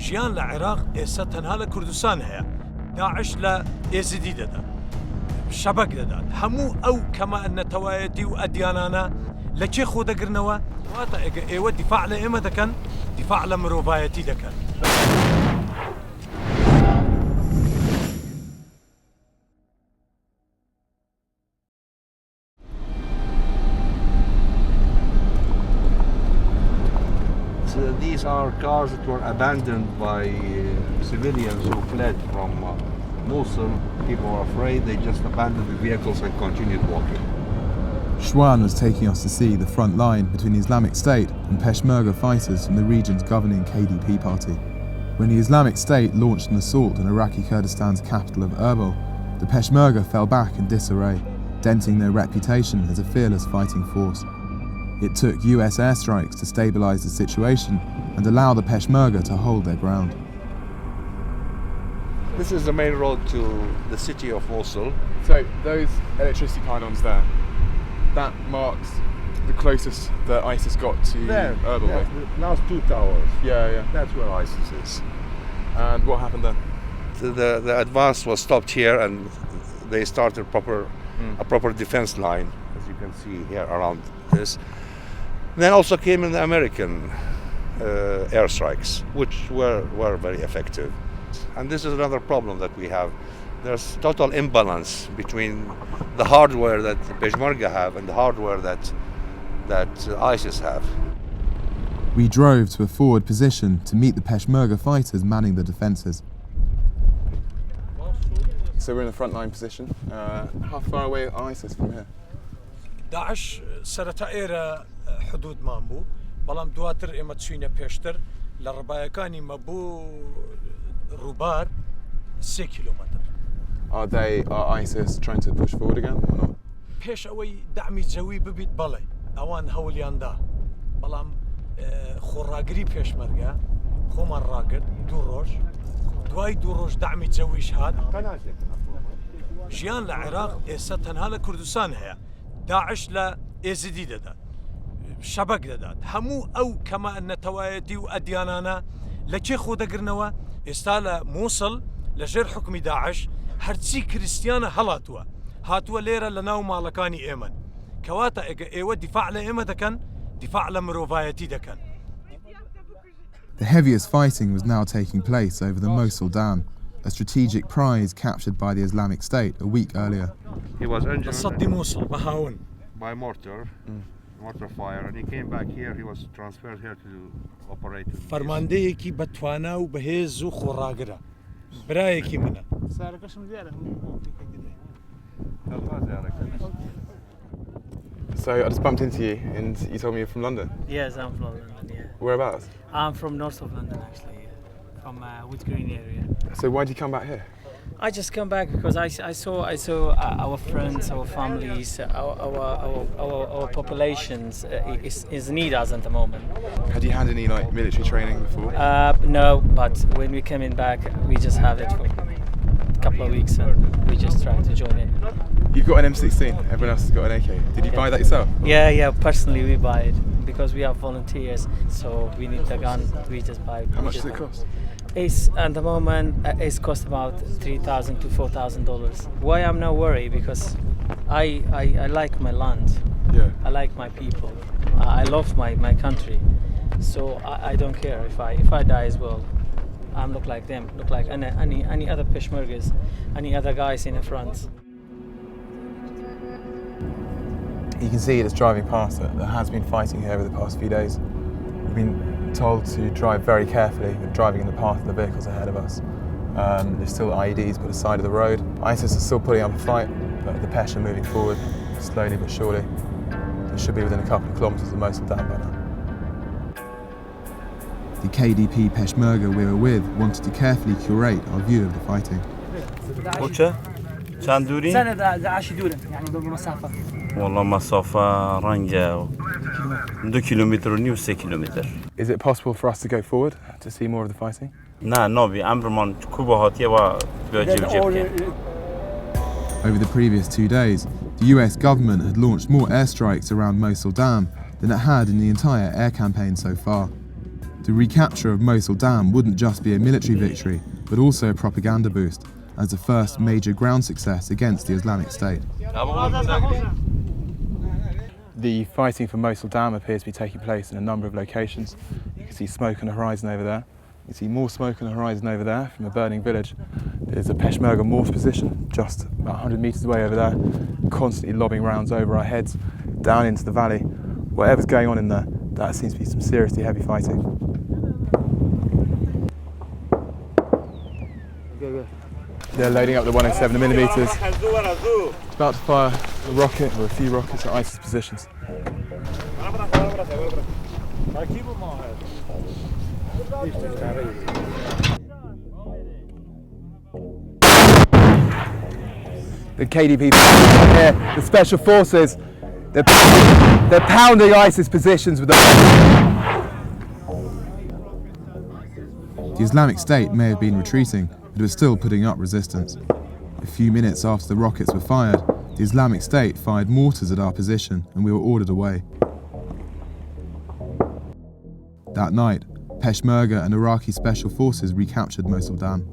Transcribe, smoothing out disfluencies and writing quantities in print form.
ژیان لە عێراق ئێستا تەنها لە کوردستان هەیە. داعش لە ئێزیدی دەدات، شەبەک دەدات. هەموو ئەو کەمە نەتەوایەتی و ئەدیانانە لە کێ خۆ دەگرنەوە؟ واتە ئەگە ئێوە دیفاع لە ئێمە دەکەن، دیفاع لە مرۆڤایەتی دەکەن. These are cars that were abandoned by civilians who fled from Mosul. People were afraid, they just abandoned the vehicles and continued walking. Shwan was taking us to see the front line between the Islamic State and Peshmerga fighters from the region's governing KDP party. When the Islamic State launched an assault on Iraqi Kurdistan's capital of Erbil, the Peshmerga fell back in disarray, denting their reputation as a fearless fighting force. It took US airstrikes to stabilise the situation and allow the Peshmerga to hold their ground. This is the main road to the city of Mosul. So those electricity pylons there, that marks the closest that ISIS got to Erbil. Yeah, the last two towers. Yeah. That's where ISIS is. And what happened then? The advance was stopped here, and they started a proper defense line, as you can see here around this. Then also came in the American airstrikes, which were very effective. And this is another problem that we have. There's total imbalance between the hardware that the Peshmerga have and the hardware that ISIS have. We drove to a forward position to meet the Peshmerga fighters manning the defences. So we're in the front line position. How far away are ISIS from here? داعش سەرەتا ئێرە حدود مان بوو، بەڵام دواتر ئێمە چوینە پێشتر لە ڕێبایەکانی مەبوو ڕووبار 3 کیلومتر. Are ISIS trying to push forward again or not? پێش ئەوەی دەعمی جەوی ببیت بەڵێ ئەوان هەوڵیاندا، بەڵام خۆڕاگری پێشمەرگە خۆمان ڕاگرت 2 ڕۆژ، دوای 2 ڕۆژ دەعمی جەویش هات. ژیان لە عێراق ئێستا تەنها لە کوردستان هەیە. داعش لە ئێزیدی دەدات، شەبەک دەدات. هەموو ئەو کەمە نەتەوایەتی و ئەدیانانە لە کێ خۆ دەگرنەوە؟ ئێستا لە مووسڵ لە ژێر حکمی داعش هەرچی کریسیانە هەڵاتووە، هاتووە لێرە لە ناو ماڵەکانی ئێمە. کەواتە ئەگە ئێوە دیفاع لە ئێمە دەکەن، دیفاع لە مرۆڤایەتی دەکەن. The heaviest fighting was now taking place over the Mosul Dam, a strategic prize captured by the Islamic State a week earlier. He was injured by mortar fire, and he came back here. He was transferred here to operate. فەرماندەیەکی بەتوانا و بەهێز و خۆڕاگرە. برایەکی منە. So I just bumped into you and you told me you're from London. Yes, I'm from London, yeah. Whereabouts? I'm from north of London actually, from Wood Green area. So why did you come back here? I just come back because I saw our friends, our families, our populations is need us at the moment. Had you had any like military training before? No, but when we coming back, we just have it for a couple of weeks and we just try to join in. You've got an M16. Everyone else has got an AK. Did you buy that yourself? Yeah. Personally, we buy it because we are volunteers, so we need the gun. We just buy it. How much does it cost? It's at the moment it's cost about $3,000 to $4,000. Why I'm not worried because I like my land. Yeah. I like my people. I love my country. So I don't care if I die as well. I'm look like them. Look like any other Peshmergas, any other guys in the front. You can see it as driving past it. There has been fighting here over the past few days. We've been told to drive very carefully. We're driving in the path of the vehicles ahead of us. There's still IEDs by the side of the road. ISIS is still putting up a fight, but the Pesh are moving forward, slowly but surely. They should be within a couple of kilometres of Mosul Dam by now. The KDP Peshmerga we were with wanted to carefully curate our view of the fighting. چند دوری؟ سنة 10 دورة يعني بالمسافة. والله مسافة رنجة 2 كيلومتر ونيو 3 كيلومتر. Is it possible for us to go forward to see more of the fighting? نه نابی امرمان کوبا هاتیه و جب Over the previous 2 days, the US government had launched more airstrikes around Mosul Dam than it had in the entire air campaign so far. The recapture of Mosul Dam wouldn't just be a military victory, but also a propaganda boost, as the first major ground success against the Islamic State. The fighting for Mosul Dam appears to be taking place in a number of locations. You can see smoke on the horizon over there. You can see more smoke on the horizon over there from a burning village. There's a Peshmerga morph position just about 100 metres away over there, constantly lobbing rounds over our heads, down into the valley. Whatever's going on in there, that seems to be some seriously heavy fighting. They're loading up the 107mm. It's about to fire a rocket or a few rockets at ISIS positions. The KDP here, the special forces, they're pounding ISIS positions with the Islamic State may have been retreating, but it was still putting up resistance. A few minutes after the rockets were fired, the Islamic State fired mortars at our position and we were ordered away. That night, Peshmerga and Iraqi special forces recaptured Mosul Dam.